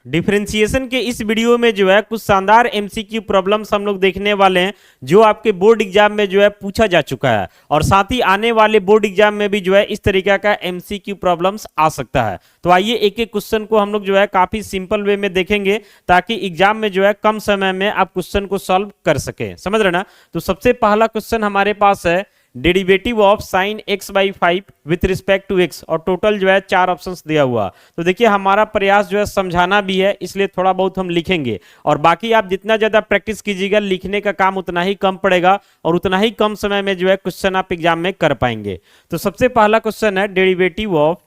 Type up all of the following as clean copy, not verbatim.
Differentiation के इस video में जो है कुछ शानदार एमसीक्यू प्रॉब्लम्स हम लोग देखने वाले हैं जो आपके बोर्ड एग्जाम में जो है पूछा जा चुका है, और साथ ही आने वाले बोर्ड एग्जाम में भी जो है इस तरीके का एमसीक्यू प्रॉब्लम्स आ सकता है। तो आइए एक एक क्वेश्चन को हम लोग जो है काफी सिंपल वे में देखेंगे ताकि एग्जाम में जो है कम समय में आप क्वेश्चन को सॉल्व कर सके। समझ रहे ना? तो सबसे पहला क्वेश्चन हमारे पास है derivative of sine x by 5 with respect to x, और टोटल जो है 4 ऑप्शंस दिया हुआ। तो देखिए हमारा प्रयास जो है समझाना भी है, इसलिए थोड़ा बहुत हम लिखेंगे, और बाकी आप जितना ज्यादा प्रैक्टिस कीजिएगा लिखने का काम उतना ही कम पड़ेगा और उतना ही कम समय में जो है क्वेश्चन आप एग्जाम में कर पाएंगे। तो सबसे पहला क्वेश्चन है डेरिवेटिव ऑफ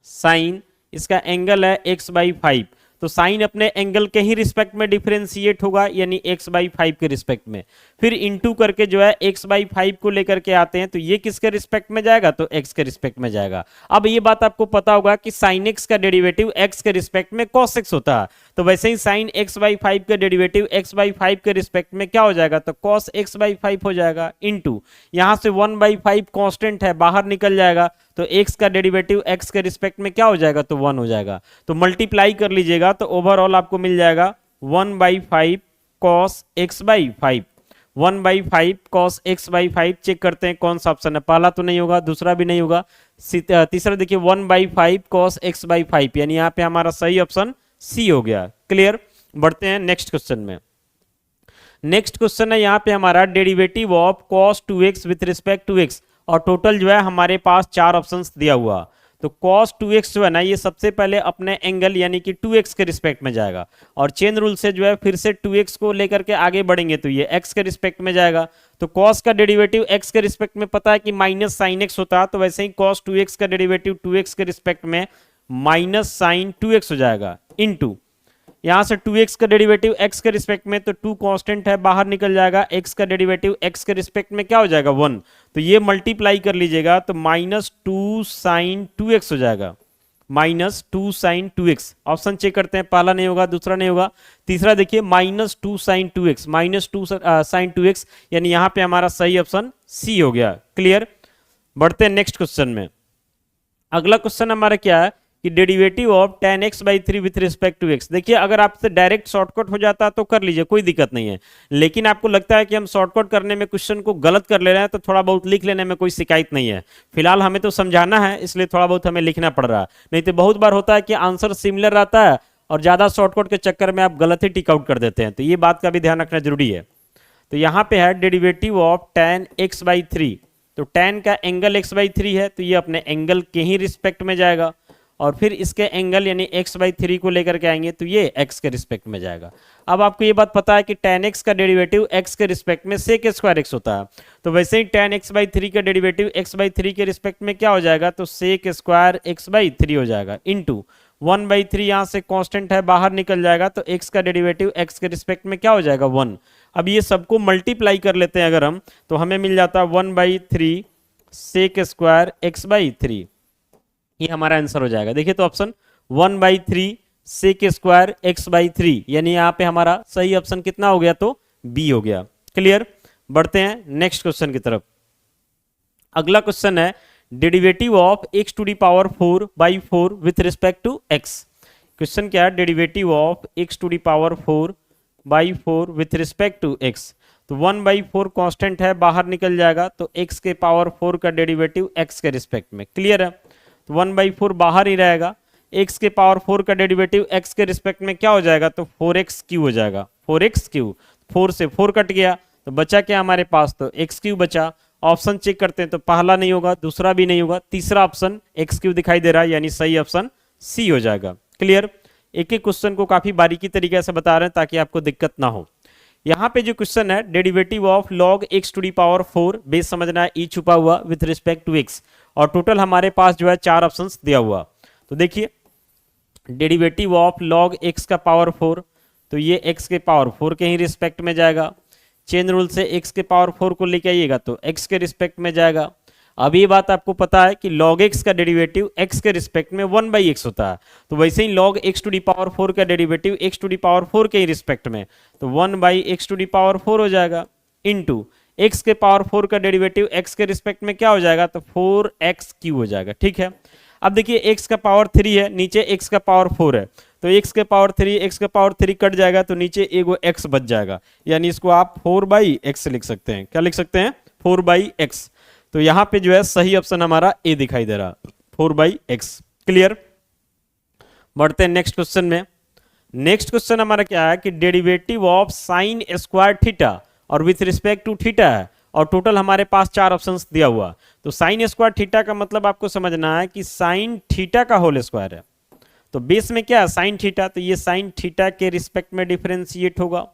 साइन, इसका एंगल है एक्स बाई 5, तो साइन अपने एंगल के ही रिस्पेक्ट में डिफरेंशिएट होगा यानी x बाई 5 के रिस्पेक्ट में, फिर इनटू करके जो है x बाई 5 को लेकर के आते हैं, तो ये किसके रिस्पेक्ट में जाएगा? तो x के रिस्पेक्ट में जाएगा। अब ये बात आपको पता होगा कि साइन x का डेरिवेटिव x के रिस्पेक्ट में cos x होता है, तो वैसे ही साइन x बाई 5 का डेरिवेटिव x बाई 5 के रिस्पेक्ट में क्या हो जाएगा? तो cos x बाई 5 हो जाएगा, इनटू यहां से 1 बाई 5 कॉन्स्टेंट है बाहर निकल जाएगा, तो x का डेरिवेटिव x के रिस्पेक्ट में क्या हो जाएगा? तो 1 हो जाएगा। तो मल्टीप्लाई कर लीजिएगा तो ओवरऑल आपको मिल जाएगा 1 by 5 cos x by 5, 1 by 5 cos x by 5। Check करते हैं कौन सा ऑप्शन है, पहला तो नहीं होगा, दूसरा भी नहीं होगा, तीसरा देखिए 1 बाई 5 कॉस x बाई 5, यानी यहाँ पे हमारा सही ऑप्शन सी हो गया। क्लियर? बढ़ते हैं नेक्स्ट क्वेश्चन में। नेक्स्ट क्वेश्चन है यहाँ पे हमारा derivative of cos 2x with respect to x, और टोटल जो है हमारे पास 4 ऑप्शंस दिया हुआ। तो cos 2x जो है ना, ये सबसे पहले अपने एंगल यानी कि 2x के रिस्पेक्ट में जाएगा, और चेन रूल से जो है फिर से 2x को लेकर के आगे बढ़ेंगे तो ये x के रिस्पेक्ट में जाएगा। तो cos का डेरिवेटिव x के रिस्पेक्ट में पता है कि माइनस साइन x होता है, तो वैसे ही cos 2x का डेरिवेटिव 2x के रिस्पेक्ट में माइनस साइन 2x हो जाएगा, इनटू यहां से 2x का डेरिवेटिव x के रिस्पेक्ट में, तो 2 कांस्टेंट है बाहर निकल जाएगा, x का डेरिवेटिव x के रिस्पेक्ट में क्या हो जाएगा? 1, तो ये मल्टीप्लाई कर लीजिएगा तो माइनस 2 साइन 2x हो जाएगा, minus 2 sign 2x। Option check करते हैं, पहला नहीं होगा, दूसरा नहीं होगा, तीसरा देखिए minus 2 sign 2x, minus 2 sign 2x, यानी यहां पे हमारा सही ऑप्शन सी हो गया। क्लियर? बढ़ते हैं नेक्स्ट क्वेश्चन में। अगला क्वेश्चन हमारा क्या है कि derivative of tan x by 3 with respect to x। देखिए अगर आपसे डायरेक्ट शॉर्टकट हो जाता तो कर लीजिए, कोई दिक्कत नहीं है, लेकिन आपको लगता है कि हम शॉर्टकट करने में क्वेश्चन को गलत कर ले रहे हैं तो थोड़ा बहुत लिख लेने में कोई शिकायत नहीं है। फिलहाल हमें तो समझाना है, इसलिए थोड़ा बहुत हमें लिखना पड़ रहा है, नहीं तो बहुत बार होता है कि आंसर सिमिलर रहता है और ज्यादा शॉर्टकट के चक्कर में आप गलत ही टिक आउट कर देते हैं, तो ये बात का भी ध्यान रखना जरूरी है। तो यहाँ पे है derivative of tan x by 3, तो tan का एंगल x बाई 3 है, तो ये अपने एंगल के ही रिस्पेक्ट में जाएगा, और फिर इसके एंगल यानी x बाई 3 को लेकर के आएंगे तो ये x के रिस्पेक्ट में जाएगा। अब आपको ये बात पता है कि tan x का डेरिवेटिव x के रिस्पेक्ट में sec स्क्वायर x होता है, तो वैसे ही tan x बाई 3 का डेरिवेटिव x बाई 3 के रिस्पेक्ट में क्या हो जाएगा? तो sec स्क्वायर x बाई 3 हो जाएगा, इनटू 1 बाई 3 यहाँ से कांस्टेंट है बाहर निकल जाएगा, तो x का डेरिवेटिव x के रिस्पेक्ट में क्या हो जाएगा? 1। अब ये सबको मल्टीप्लाई कर लेते हैं अगर हम, तो हमें मिल जाता है 1 by 3 sec square x by 3, ये हमारा आंसर हो जाएगा। देखिए तो option 1 by 3 sec square x by 3, यानी यहाँ पे हमारा सही ऑप्शन कितना हो गया? तो बी हो गया। क्लियर? बढ़ते हैं नेक्स्ट क्वेश्चन की तरफ। अगला क्वेश्चन है derivative of x to the power 4 by 4 with respect to x। Question क्या है? Derivative of x to the power 4 by 4 with respect to x, तो 1 बाई 4 कॉन्स्टेंट है बाहर निकल जाएगा, तो x के पावर 4 का डेरिवेटिव x के रिस्पेक्ट में। क्लियर है? तो 1 बाई 4 बाहर ही रहेगा, x के पावर 4 का डेरिवेटिव x के रिस्पेक्ट में क्या हो जाएगा? तो 4x क्यू हो जाएगा, 4x क्यू, 4 से 4 कट गया तो बचा क्या हमारे पास? तो x क्यू बचा। ऑप्शन चेक करते हैं, तो पहला नहीं होगा, दूसरा भी नहीं होगा, तीसरा ऑप्शन x क्यू दिखाई दे रहा है, यानी सही ऑप्शन सी हो जाएगा। क्लियर? एक एक क्वेश्चन को काफी बारीकी तरीके से बता रहे हैं ताकि आपको दिक्कत ना हो। यहाँ पे जो क्वेश्चन है derivative of log x to the power 4, base समझना है, e छुपा हुआ विथ रिस्पेक्ट टू x, और टोटल हमारे पास जो है 4 ऑप्शंस दिया हुआ। तो देखिए डेरिवेटिव ऑफ log x का पावर 4, तो ये x के पावर 4 के ही रिस्पेक्ट में जाएगा, चेन रूल से x के पावर 4 को लेके आइएगा तो x के रिस्पेक्ट में जाएगा। अब ये बात आपको पता है कि log x का डेरिवेटिव x के रिस्पेक्ट में 1 बाई x होता है, तो वैसे ही log x to the power 4 का derivative x to the power 4 के ही रिस्पेक्ट में, तो 1 by x to the power 4 हो जाएगा, इनटू x के पावर 4 का डेरिवेटिव x के रिस्पेक्ट में क्या हो जाएगा? तो 4x क्यू हो जाएगा। ठीक है? अब देखिए x का पावर 3 है, नीचे x का पावर 4 है, तो x के पावर 3 कट जाएगा तो नीचे एगो x बच जाएगा, यानी इसको आप 4/x लिख सकते हैं। क्या लिख सकते हैं? 4/x। तो यहाँ पे जो है सही ऑप्शन हमारा ए दिखाई दे रहा, 4/x। क्लियर। बढ़ते हैं नेक्स्ट क्वेश्चन में। नेक्स्ट क्वेश्चन हमारा क्या है कि derivative of sine square theta और विथ रिस्पेक्ट टू थीटा है, और टोटल हमारे पास 4 ऑप्शंस दिया हुआ। तो साइन स्क्वायर थीटा का मतलब आपको समझना है कि साइन थीटा का होल स्क्वायर है। तो बेस में क्या है? साइन थीटा, तो ये साइन थीटा के रिस्पेक्ट में डिफरेंशिएट होगा,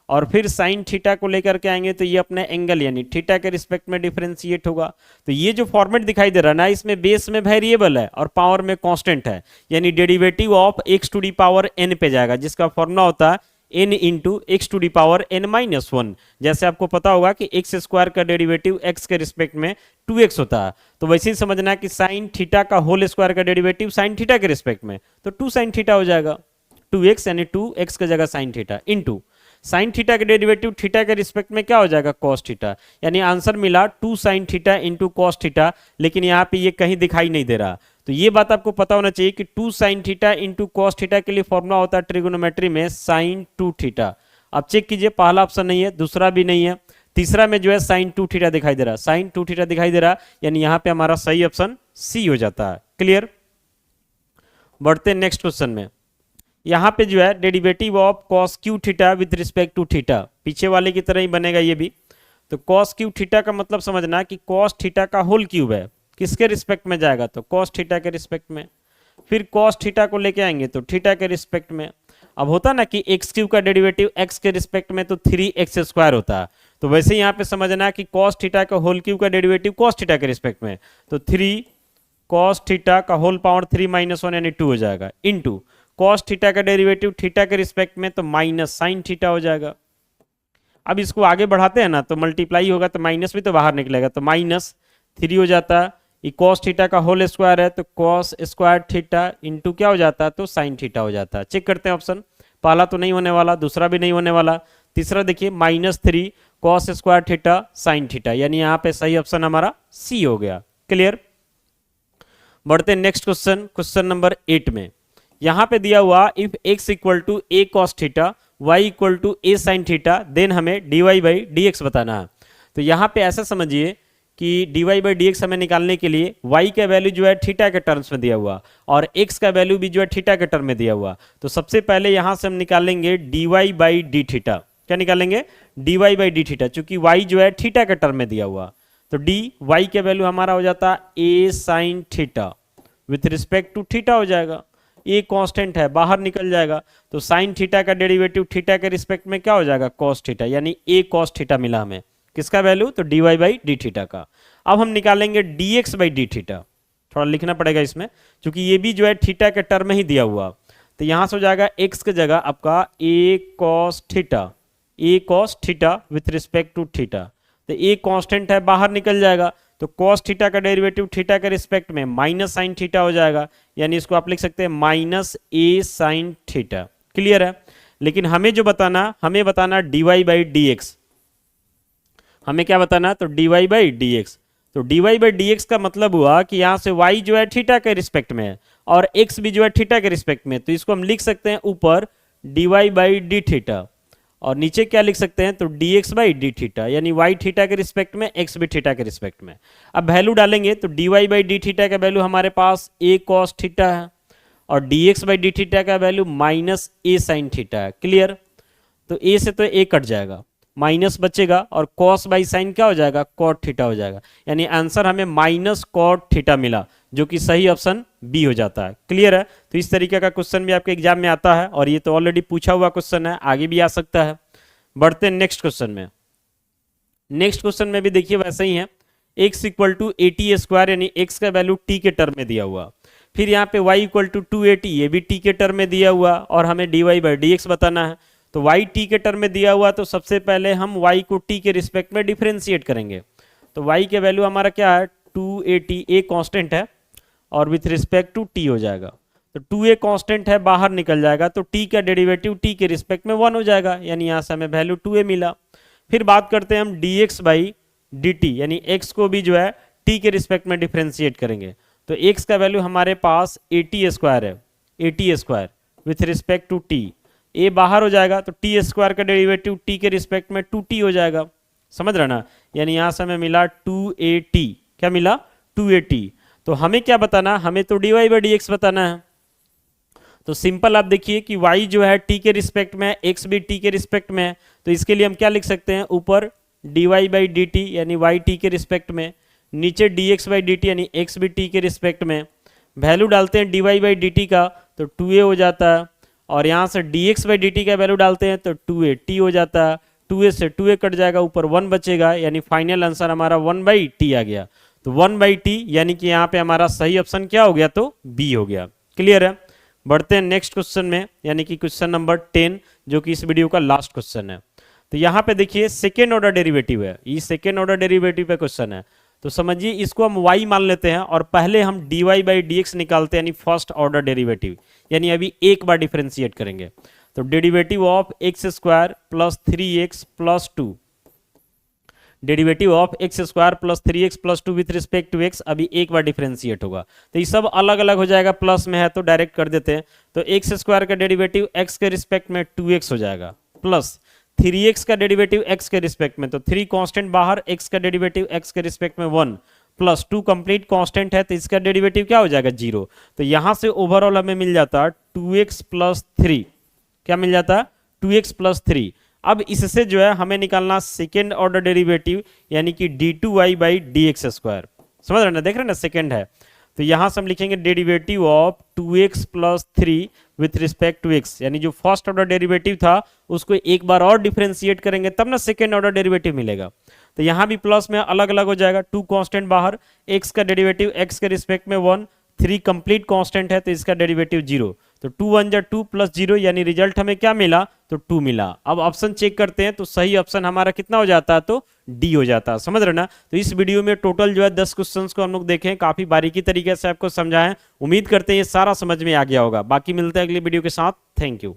और फिर साइन थीटा को लेकर के आएंगे तो ये अपने एंगल यानी थीटा के रिस्पेक्ट में डिफरेंशिएट होगा। तो ये जो फॉर्मेट दिखाई दे रहा है ना, इसमें बेस में वेरिएबल है और पावर में कांस्टेंट है, यानी derivative of x to the power n पे जाएगा, जिसका फॉर्मूला होता है n into x to the power n-1। जैसे आपको पता होगा कि एक्स स्क्वायर का डेरिवेटिव x के रिस्पेक्ट में 2x होता है, तो वैसे ही समझना है कि साइन थीटा का होल स्क्वायर का डेरिवेटिव साइन थीटा के रिस्पेक्ट में, तो 2 साइन थीटा हो जाएगा। 2x यानी 2x की जगह sine theta into sine theta के डेरिवेटिव थीटा के रिस्पेक्ट में क्या हो जाएगा? कॉस थीटा, यानी आंसर मिला 2 sine theta into cos theta. लेकिन यहाँ पे ये कहीं दिखाई नहीं दे रहा, तो ये बात आपको पता होना चाहिए कि 2 sine theta into cos theta के लिए फॉर्मूला होता है ट्रिगोनोमेट्री में साइन 2 थीटा। अब चेक कीजिए, पहला ऑप्शन नहीं है, दूसरा भी नहीं है, तीसरा में जो है साइन 2 थीटा दिखाई दे रहा, साइन 2 थीटा दिखाई दे रहा, यानी यहाँ पे हमारा सही ऑप्शन सी हो जाता है। क्लियर। बढ़ते हैं नेक्स्ट क्वेश्चन में। यहाँ पे जो है derivative of cos Q theta with respect to theta, पीछे वाले की तरह ही बनेगा ये भी। तो कॉस क्यू थीटा का मतलब समझना कि कॉस थीटा का होल क्यूब है, किसके रिस्पेक्ट में जाएगा? तो कॉस थीटा के रिस्पेक्ट में। फिर कॉस थीटा को लेके आएंगे तो थीटा के रिस्पेक्ट में। अब होता ना कि एक्स क्यूब का डेरिवेटिव एक्स के रिस्पेक्ट में तो 3x² होता है, तो वैसे यहाँ पे समझना कि कॉस थीटा का होल क्यूब का डेरिवेटिव कॉस थीटा के रिस्पेक्ट में, तो 3 कॉस थीटा का होल पावर 3-1 यानी 2 हो जाएगा, इंटू कॉस थीटा का डेरिवेटिव थीटा के रिस्पेक्ट में तो माइनस साइन थीटा हो जाएगा। अब इसको आगे बढ़ाते हैं ना तो मल्टीप्लाई होगा तो माइनस भी तो बाहर निकलेगा, तो -3 हो जाता है। ये कॉस थीटा का होल स्क्वायर है तो कॉस स्क्वायर थीटा इंटू क्या हो जाता है? तो साइन थीटा हो जाता है। चेक करते हैं ऑप्शन, पहला तो नहीं होने वाला, दूसरा भी नहीं होने वाला, तीसरा देखिए -3 cos square theta sine theta, यानी यहाँ पे सही ऑप्शन हमारा सी हो गया। क्लियर। बढ़ते हैं नेक्स्ट क्वेश्चन, क्वेश्चन नंबर 8 में। यहाँ पे दिया हुआ if x equal to a cos theta y equal to a sin theta then हमें dy/dx बताना है। तो यहाँ पे ऐसा समझिए कि dy/dx हमें निकालने के लिए y का वैल्यू जो है थीटा के टर्म्स में दिया हुआ और x का वैल्यू भी जो है थीटा के टर्म में दिया हुआ। तो सबसे पहले यहाँ से हम निकालेंगे dy/d थीटा। क्या निकालेंगे? dy/d थीटा, चूंकि y जो है थीटा के टर्म में दिया हुआ, तो dy y का वैल्यू हमारा हो जाता है a sin theta with respect to theta हो जाएगा। ये कांस्टेंट है, बाहर निकल जाएगा, तो साइन थीटा का डेरिवेटिव थीटा के रिस्पेक्ट में क्या हो जाएगा? कॉस थीटा, यानी a cos थीटा मिला हमें। किसका वैल्यू? तो dy/d थीटा का। अब हम निकालेंगे dx/d थीटा, थोड़ा लिखना पड़ेगा इसमें क्योंकि ये भी जो है थीटा के टर्म में ही दिया हुआ। तो यहां से हो जाएगा x की जगह आपका a cos theta with respect to theta, तो a कांस्टेंट है, बाहर निकल जाएगा, तो cos थीटा का डेरिवेटिव थीटा के रिस्पेक्ट में माइनस साइन थीटा हो जाएगा, यानी इसको आप लिख सकते हैं -a sin थीटा। क्लियर है। लेकिन हमें जो बताना, हमें बताना dy/dx, हमें क्या बताना? तो dy/dx। तो dy/dx का मतलब हुआ कि यहां से y जो है थीटा के रिस्पेक्ट में है और x भी जो है थीटा के रिस्पेक्ट में, तो इसको हम लिख सकते हैं ऊपर dy/d थीटा और नीचे क्या लिख सकते हैं? तो dx/d थीटा, यानी y थीटा के रिस्पेक्ट में, x भी थीटा के रिस्पेक्ट में। अब वैल्यू डालेंगे तो dy/d थीटा का वैल्यू हमारे पास a cos थीटा है और dx/d थीटा का वैल्यू -a sin थीटा है। क्लियर। तो a से तो a कट जाएगा, माइनस बचेगा और cos बाई साइन क्या हो जाएगा? cot थीटा हो जाएगा, यानी आंसर हमें -cot थीटा मिला, जो कि सही ऑप्शन बी हो जाता है। क्लियर है। तो इस तरीके का क्वेश्चन भी आपके एग्जाम में आता है और ये तो ऑलरेडी पूछा हुआ क्वेश्चन है, आगे भी आ सकता है। बढ़ते हैं नेक्स्ट क्वेश्चन में। नेक्स्ट क्वेश्चन में भी देखिए वैसे ही है, x इक्वल टू 80² यानी x का वैल्यू t के टर्म में दिया हुआ, फिर यहाँ पे y इक्वल टू 280 ये भी t के टर्म में दिया हुआ और हमें dy/dx बताना है। तो y t के टर्म में दिया हुआ, तो सबसे पहले हम y को t के रिस्पेक्ट में डिफरेंशिएट करेंगे। तो y के वैल्यू हमारा क्या है? 280, a कांस्टेंट है और विथ रिस्पेक्ट टू t हो जाएगा, तो 2a कांस्टेंट है, बाहर निकल जाएगा, तो t का डेरिवेटिव t के रिस्पेक्ट में 1 हो जाएगा, यानी यहाँ से हमें वैल्यू 2a मिला। फिर बात करते हैं हम dx/dt, यानी x को भी जो है t के रिस्पेक्ट में डिफरेंशिएट करेंगे, तो x का वैल्यू हमारे पास 80² है, 80², विथ रिस्पेक्ट टू टी। ए बाहर हो जाएगा तो टी स्क्वायर का डेरिवेटिव टी के रिस्पेक्ट में 2t हो जाएगा, समझ रहे ना। यानी यहां से हमें मिला 2at, क्या मिला 2at। तो हमें क्या बताना, हमें तो dy बाई डी एक्स बताना है। तो सिंपल आप देखिए कि y जो है t के रिस्पेक्ट में, x भी t के रिस्पेक्ट में है, तो इसके लिए हम क्या लिख सकते हैं, ऊपर dy बाई डी टी यानी y t के रिस्पेक्ट में, नीचे dx बाई डी टी यानी x भी t के रिस्पेक्ट में। वैल्यू डालते हैं dy बाई डी टी का तो 2a हो जाता है, और यहाँ से dx बाई डी टी का वैल्यू डालते हैं तो 2at हो जाता है। 2a से 2a कट जाएगा, ऊपर 1 बचेगा, यानी फाइनल आंसर हमारा 1/t आ गया। तो 1/t यानी कि यहाँ पे हमारा सही ऑप्शन क्या हो गया, तो बी हो गया। क्लियर है। बढ़ते हैं नेक्स्ट क्वेश्चन में, यानी कि क्वेश्चन नंबर 10, जो कि इस वीडियो का लास्ट क्वेश्चन है। तो यहाँ पे देखिए सेकेंड ऑर्डर डेरिवेटिव है, ये सेकेंड ऑर्डर डेरिवेटिव पे क्वेश्चन है। तो समझिए इसको हम y मान लेते हैं और पहले हम dy बाई डी एक्स निकालते हैं, यानी फर्स्ट ऑर्डर डेरिवेटिव, यानी अभी एक बार डिफरेंशिएट करेंगे। तो derivative of x square plus 3x plus 2, derivative of x square plus 3x plus 2 with respect to x अभी एक बार डिफरेंशिएट होगा। तो ये सब अलग अलग हो जाएगा, प्लस में है तो डायरेक्ट कर देते हैं। तो एक्स स्क्वायर का डेरिवेटिव x के रिस्पेक्ट में 2x हो जाएगा, प्लस 3x का डेरिवेटिव x के रिस्पेक्ट में, तो 3 कांस्टेंट बाहर, x का डेरिवेटिव x के रिस्पेक्ट में 1, प्लस 2 कंप्लीट कांस्टेंट है तो इसका डेरिवेटिव क्या हो जाएगा 0। तो यहां से ओवरऑल हमें मिल जाता 2x प्लस 3, क्या मिल जाता 2x प्लस 3। अब इससे जो है हमें निकालना सेकेंड ऑर्डर डेरिवेटिव, यानी कि d2y by D x square, समझ रहे ना, देख रहे ना सेकेंड है। तो यहां से हम लिखेंगे derivative of 2x plus 3 with respect to x, यानी जो फर्स्ट ऑर्डर डेरिवेटिव था उसको एक बार और डिफरेंशिएट करेंगे तब ना सेकेंड ऑर्डर डेरिवेटिव मिलेगा। तो यहां भी प्लस में अलग अलग हो जाएगा, 2 कांस्टेंट बाहर, x का डेरिवेटिव x के रिस्पेक्ट में 1, 3 कंप्लीट कांस्टेंट है तो इसका डेरिवेटिव 0। तो 2 1 जा 2 प्लस 0, यानी रिजल्ट हमें क्या मिला, तो 2 मिला। अब ऑप्शन चेक करते हैं तो सही ऑप्शन हमारा कितना हो जाता है, तो डी हो जाता है, समझ रहे ना। तो इस वीडियो में टोटल जो है 10 क्वेश्चंस को हम लोग देखें, काफी बारीकी तरीके से आपको समझाएं। उम्मीद करते हैं ये सारा समझ में आ गया होगा। बाकी मिलते हैं अगली वीडियो के साथ। Thank you.